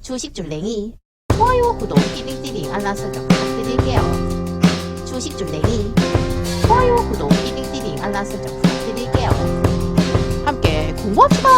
주식 줄랭이 좋아요, 구독, 띠링띠링 알람 설정 부탁드릴게요. 주식 줄랭이 좋아요, 구독, 띠링띠링 알람 설정 부탁드릴게요. 함께 공부합시다.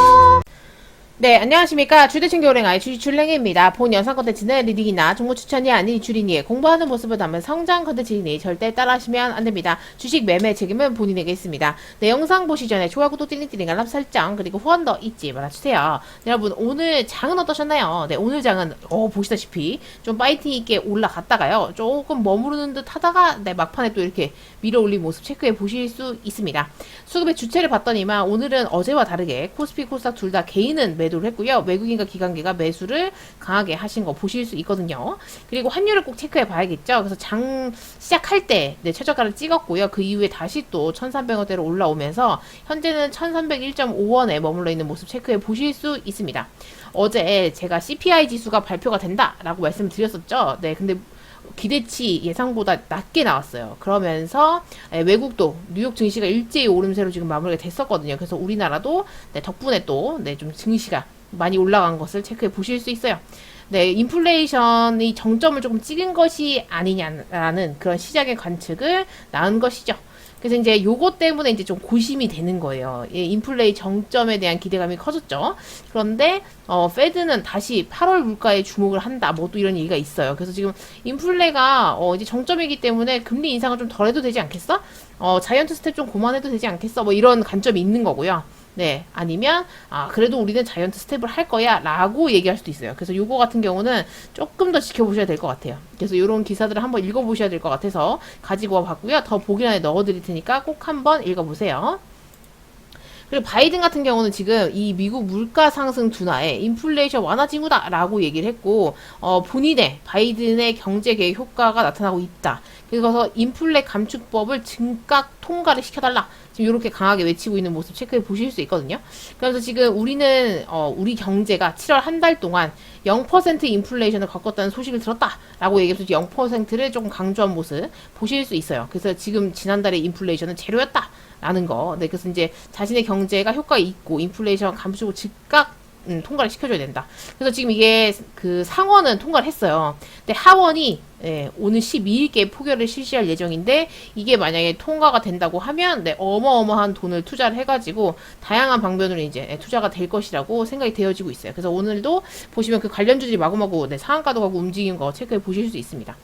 네, 안녕하십니까. 주대충 교랭아의 주식줄랭이입니다. 본 영상 컨텐츠는 리딩이나 종목 추천이 아닌 주린이의 공부하는 모습을 담은 성장 컨텐츠이니 절대 따라하시면 안됩니다. 주식 매매 책임은 본인에게 있습니다. 네, 영상 보시 전에 좋아요, 구독, 띠링띠링 알람 설정 그리고 후원 더 잊지 말아주세요. 네, 여러분 오늘 장은 어떠셨나요? 네, 오늘 장은 보시다시피 좀 파이팅 있게 올라갔다가요 조금 머무르는 듯 하다가 네, 막판에 또 이렇게 밀어 올린 모습 체크해 보실 수 있습니다. 수급의 주체를 봤더니만 오늘은 어제와 다르게 코스피, 코스닥 둘 다 개인은 매도를 했고요. 외국인과 기관계가 매수를 강하게 하신 거 보실 수 있거든요. 그리고 환율을 꼭 체크해 봐야겠죠. 그래서 장 시작할 때 네, 최저가를 찍었고요. 그 이후에 다시 또 1300원대로 올라오면서 현재는 1301.5원에 머물러 있는 모습 체크해 보실 수 있습니다. 어제 제가 CPI 지수가 발표가 된다라고 말씀을 드렸었죠. 네, 근데 기대치 예상보다 낮게 나왔어요. 그러면서 외국도 뉴욕 증시가 일제히 오름세로 지금 마무리가 됐었거든요. 그래서 우리나라도 네, 덕분에 또 좀 증시가 많이 올라간 것을 체크해 보실 수 있어요. 네, 인플레이션이 정점을 조금 찍은 것이 아니냐라는 그런 시장의 관측을 낳은 것이죠. 그래서 이제 요것 때문에 이제 좀 고심이 되는 거예요. 예, 인플레이 정점에 대한 기대감이 커졌죠. 그런데 페드는 다시 8월 물가에 주목을 한다. 뭐 또 이런 얘기가 있어요. 그래서 지금 인플레가 이제 정점이기 때문에 금리 인상을 좀 덜 해도 되지 않겠어? 자이언트 스텝 좀 그만해도 되지 않겠어? 뭐 이런 관점이 있는 거고요. 네, 아니면 그래도 우리는 자이언트 스텝을 할 거야 라고 얘기할 수도 있어요. 그래서 요거 같은 경우는 조금 더 지켜보셔야 될 것 같아요. 그래서 요런 기사들을 한번 읽어보셔야 될 것 같아서 가지고 와봤고요. 더 보기란에 넣어드릴 테니까 꼭 한번 읽어보세요. 그리고 바이든 같은 경우는 지금 이 미국 물가 상승 둔화에 인플레이션 완화 징후다 라고 얘기를 했고 본인의 바이든의 경제 계획 효과가 나타나고 있다. 그래서 인플레 감축법을 즉각 통과를 시켜달라. 지금 이렇게 강하게 외치고 있는 모습 체크해 보실 수 있거든요. 그래서 지금 우리는 우리 경제가 7월 한 달 동안 0% 인플레이션을 겪었다는 소식을 들었다라고 얘기해서 0%를 조금 강조한 모습 보실 수 있어요. 그래서 지금 지난달에 인플레이션은 제로였다. 라는 거. 네, 그래서 이제 자신의 경제가 효과 있고 인플레이션 감축을 즉각 통과를 시켜줘야 된다. 그래서 지금 이게 그 상원은 통과를 했어요. 근데 하원이 오늘 12일께 포결을 실시할 예정인데 이게 만약에 통과가 된다고 하면 어마어마한 돈을 투자를 해가지고 다양한 방면으로 이제 투자가 될 것이라고 생각이 되어지고 있어요. 그래서 오늘도 보시면 그 관련주들이 마구마구 상한가도 가고 움직인 거 체크해 보실 수 있습니다.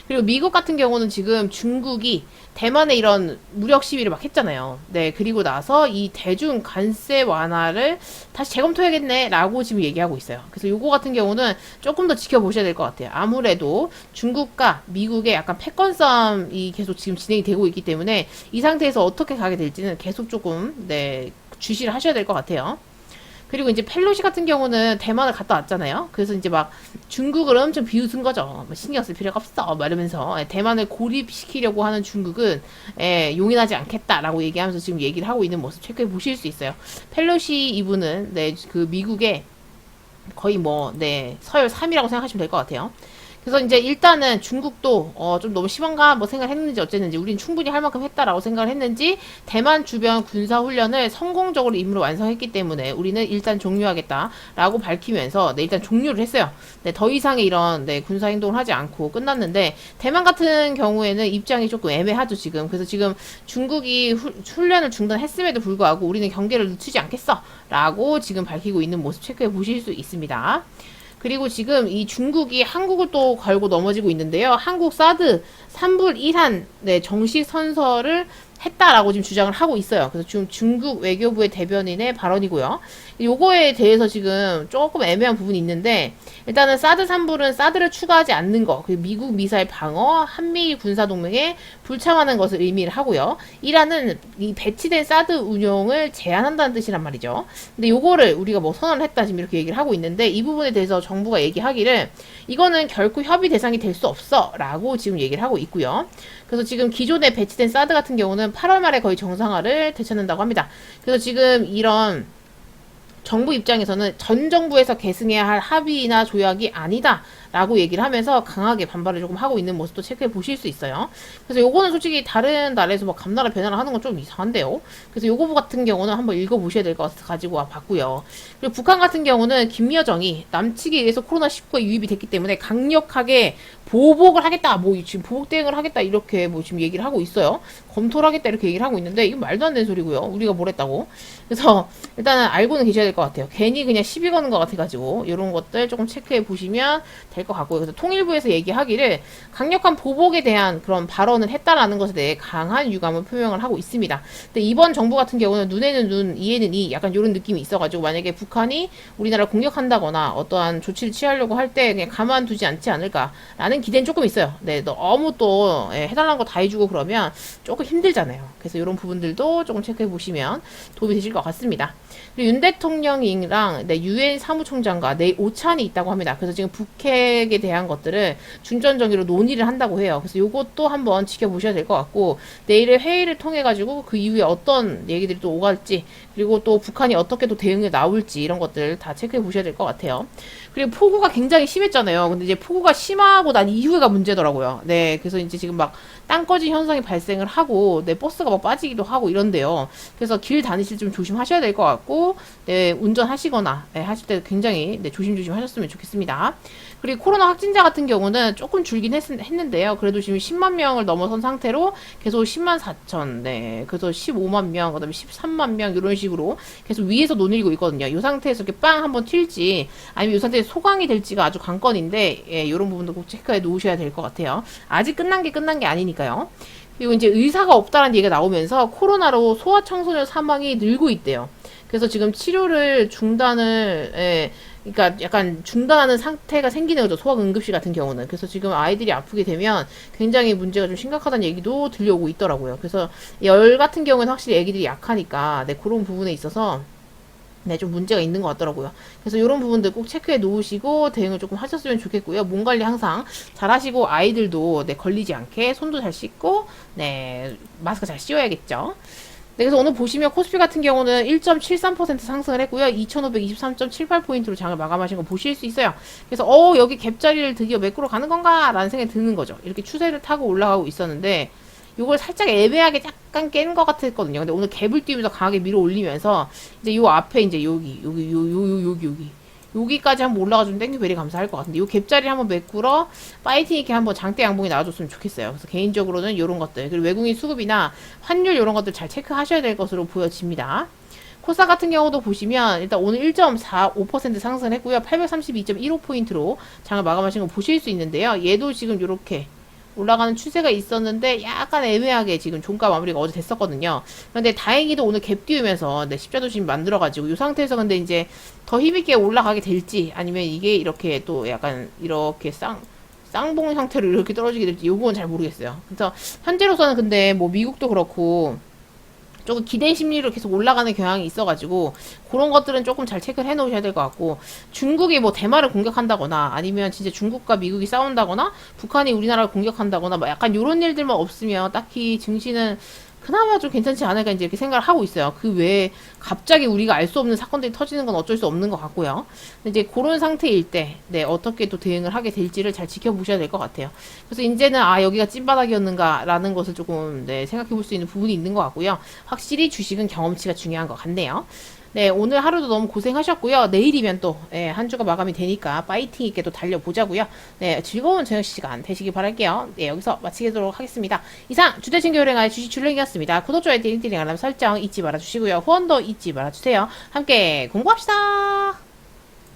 그리고 미국 같은 경우는 지금 중국이 대만에 이런 무력 시위를 막 했잖아요. 네, 그리고 나서 이 대중 관세 완화를 다시 재검토해야겠네 라고 지금 얘기하고 있어요. 그래서 요거 같은 경우는 조금 더 지켜보셔야 될 것 같아요. 아무래도 중국과 미국의 약간 패권싸움이 계속 지금 진행이 되고 있기 때문에 이 상태에서 어떻게 가게 될지는 계속 조금 주시를 하셔야 될 것 같아요. 그리고 이제 펠로시 같은 경우는 대만을 갔다 왔잖아요. 그래서 이제 막 중국을 엄청 비웃은 거죠. 뭐 신경 쓸 필요가 없어. 막 이러면서 대만을 고립시키려고 하는 중국은 용인하지 않겠다라고 얘기하면서 지금 얘기를 하고 있는 모습 체크해 보실 수 있어요. 펠로시 이분은 그 미국의 거의 서열 3위라고 생각하시면 될 것 같아요. 그래서 이제 일단은 중국도 좀 너무 심한가 뭐 생각을 했는지 어쨌는지 우린 충분히 할 만큼 했다라고 생각을 했는지 대만 주변 군사훈련을 성공적으로 임무를 완성했기 때문에 우리는 일단 종료하겠다라고 밝히면서 일단 종료를 했어요. 더 이상의 이런 군사행동을 하지 않고 끝났는데 대만 같은 경우에는 입장이 조금 애매하죠 지금. 그래서 지금 중국이 훈련을 중단했음에도 불구하고 우리는 경계를 늦추지 않겠어 라고 지금 밝히고 있는 모습 체크해 보실 수 있습니다. 그리고 지금 이 중국이 한국을 또 걸고 넘어지고 있는데요. 한국 사드 3불 1한 정식 선서를 했다라고 지금 주장을 하고 있어요. 그래서 지금 중국 외교부의 대변인의 발언이고요. 요거에 대해서 지금 조금 애매한 부분이 있는데 일단은 사드 3불은 사드를 추가하지 않는 거, 그리고 미국 미사일 방어, 한미 군사동맹에 불참하는 것을 의미를 하고요. 이란은 이 배치된 사드 운용을 제한한다는 뜻이란 말이죠. 근데 요거를 우리가 뭐 선언을 했다 지금 이렇게 얘기를 하고 있는데 이 부분에 대해서 정부가 얘기하기를 이거는 결코 협의 대상이 될 수 없어 라고 지금 얘기를 하고 있고요. 그래서 지금 기존에 배치된 사드 같은 경우는 8월 말에 거의 정상화를 되찾는다고 합니다. 그래서 지금 이런 정부 입장에서는 전 정부에서 계승해야 할 합의나 조약이 아니다. 라고 얘기를 하면서 강하게 반발을 조금 하고 있는 모습도 체크해 보실 수 있어요. 그래서 요거는 솔직히 다른 나라에서 뭐 감나라 변화를 하는 건 좀 이상한데요. 그래서 요거 같은 경우는 한번 읽어보셔야 될 것 같아서 가지고 와 봤고요. 그리고 북한 같은 경우는 김여정이 남측에 의해서 코로나19에 유입이 됐기 때문에 강력하게 보복을 하겠다. 뭐 지금 보복 대응을 하겠다. 이렇게 뭐 지금 얘기를 하고 있어요. 검토를 하겠다. 이렇게 얘기를 하고 있는데 이건 말도 안 되는 소리고요. 우리가 뭘 했다고. 그래서 일단은 알고는 계셔야 될 것 같아요. 괜히 그냥 시비 거는 것 같아가지고 이런 것들 조금 체크해 보시면 될 것 같고요. 그래서 통일부에서 얘기하기를 강력한 보복에 대한 그런 발언을 했다라는 것에 대해 강한 유감을 표명을 하고 있습니다. 근데 이번 정부 같은 경우는 눈에는 눈, 이에는 이 약간 이런 느낌이 있어가지고 만약에 북한이 우리나라를 공격한다거나 어떠한 조치를 취하려고 할 때 그냥 가만두지 않지 않을까라는 기대는 조금 있어요. 네, 너무 또 해달라는 거 다 해주고 그러면 조금 힘들잖아요. 그래서 이런 부분들도 조금 체크해 보시면 도움이 되실 것 같습니다. 그리고 윤 대통령이랑 유엔 사무총장과 내일 오찬이 있다고 합니다. 그래서 지금 북핵에 대한 것들을 중전정의로 논의를 한다고 해요. 그래서 이것도 한번 지켜보셔야 될 것 같고 내일의 회의를 통해 가지고 그 이후에 어떤 얘기들이 또 오갈지 그리고 또 북한이 어떻게 또 대응에 나올지 이런 것들 다 체크해 보셔야 될 것 같아요. 그리고 폭우가 굉장히 심했잖아요. 근데 이제 폭우가 심하고 난 이후가 문제더라고요. 네, 그래서 이제 지금 막 땅 꺼진 현상이 발생을 하고, 네, 버스가 막 빠지기도 하고 이런데요. 그래서 길 다니실 좀 조심하셔야 될 것 같고, 네, 운전하시거나, 네, 하실 때 굉장히, 네, 조심조심 하셨으면 좋겠습니다. 그리고 코로나 확진자 같은 경우는 조금 줄긴 했는데요. 그래도 지금 10만 명을 넘어선 상태로 계속 10만 4천, 네, 그래서 15만 명, 그 다음에 13만 명, 이런 식으로 계속 위에서 논의고 있거든요. 이 상태에서 이렇게 빵 한번 튈지, 아니면 이 상태에서 소강이 될지가 아주 관건인데, 예, 이런 부분도 꼭 체크해 놓으셔야 될 것 같아요. 아직 끝난 게 아니니까요. 그리고 이제 의사가 없다는 얘기가 나오면서 코로나로 소아청소년 사망이 늘고 있대요. 그래서 지금 치료를 중단을, 예, 그러니까 약간 중단하는 상태가 생기는 거죠. 소아응급실 같은 경우는. 그래서 지금 아이들이 아프게 되면 굉장히 문제가 좀 심각하다는 얘기도 들려오고 있더라고요. 그래서 열 같은 경우는 확실히 애기들이 약하니까, 네, 그런 부분에 있어서 네, 좀 문제가 있는 것 같더라고요. 그래서 이런 부분들 꼭 체크해 놓으시고 대응을 조금 하셨으면 좋겠고요. 몸 관리 항상 잘 하시고 아이들도 네, 걸리지 않게 손도 잘 씻고 네, 마스크 잘 씌워야겠죠. 네, 그래서 오늘 보시면 코스피 같은 경우는 1.73% 상승을 했고요. 2523.78포인트로 장을 마감하신 거 보실 수 있어요. 그래서 여기 갭자리를 드디어 메꾸러 가는 건가? 라는 생각이 드는 거죠. 이렇게 추세를 타고 올라가고 있었는데 요걸 살짝 애매하게 약간 깬 것 같았거든요. 근데 오늘 갭을 띄우면서 강하게 밀어 올리면서 이제 요 앞에 이제 여기까지 한번 올라가주면 땡큐 베리 감사할 것 같은데 요 갭자리를 한번 메꾸러 파이팅 있게 한번 장대 양봉이 나와줬으면 좋겠어요. 그래서 개인적으로는 요런 것들 그리고 외국인 수급이나 환율 요런 것들 잘 체크하셔야 될 것으로 보여집니다. 코스닥 같은 경우도 보시면 일단 오늘 1.45% 상승을 했고요. 832.15포인트로 장을 마감하신 거 보실 수 있는데요. 얘도 지금 요렇게 올라가는 추세가 있었는데 약간 애매하게 지금 종가 마무리가 어제 됐었거든요. 그런데 다행히도 오늘 갭 띄우면서 네, 십자도심 만들어가지고 이 상태에서 근데 이제 더 힘있게 올라가게 될지 아니면 이게 이렇게 또 약간 이렇게 쌍봉 형태로 이렇게 떨어지게 될지 요건 잘 모르겠어요. 그래서 현재로서는 근데 뭐 미국도 그렇고 조금 기대 심리로 계속 올라가는 경향이 있어가지고 그런 것들은 조금 잘 체크를 해놓으셔야 될 것 같고 중국이 뭐 대만을 공격한다거나 아니면 진짜 중국과 미국이 싸운다거나 북한이 우리나라를 공격한다거나 뭐 약간 요런 일들만 없으면 딱히 증시는 그나마 좀 괜찮지 않을까 이제 이렇게 생각을 하고 있어요. 그 외에 갑자기 우리가 알 수 없는 사건들이 터지는 건 어쩔 수 없는 것 같고요. 근데 이제 그런 상태일 때, 네, 어떻게 또 대응을 하게 될지를 잘 지켜보셔야 될 것 같아요. 그래서 이제는 여기가 찐바닥이었는가라는 것을 조금, 네, 생각해 볼 수 있는 부분이 있는 것 같고요. 확실히 주식은 경험치가 중요한 것 같네요. 네, 오늘 하루도 너무 고생하셨고요. 내일이면 또, 네, 한 주가 마감이 되니까 파이팅 있게 또 달려보자고요. 네, 즐거운 저녁 시간 되시길 바랄게요. 네, 여기서 마치도록 하겠습니다. 이상, 주대신교랭아의 주식 줄랭이었습니다. 구독, 좋아요, 띠링띠링 알람 설정 잊지 말아주시고요. 후원도 잊지 말아주세요. 함께 공부합시다!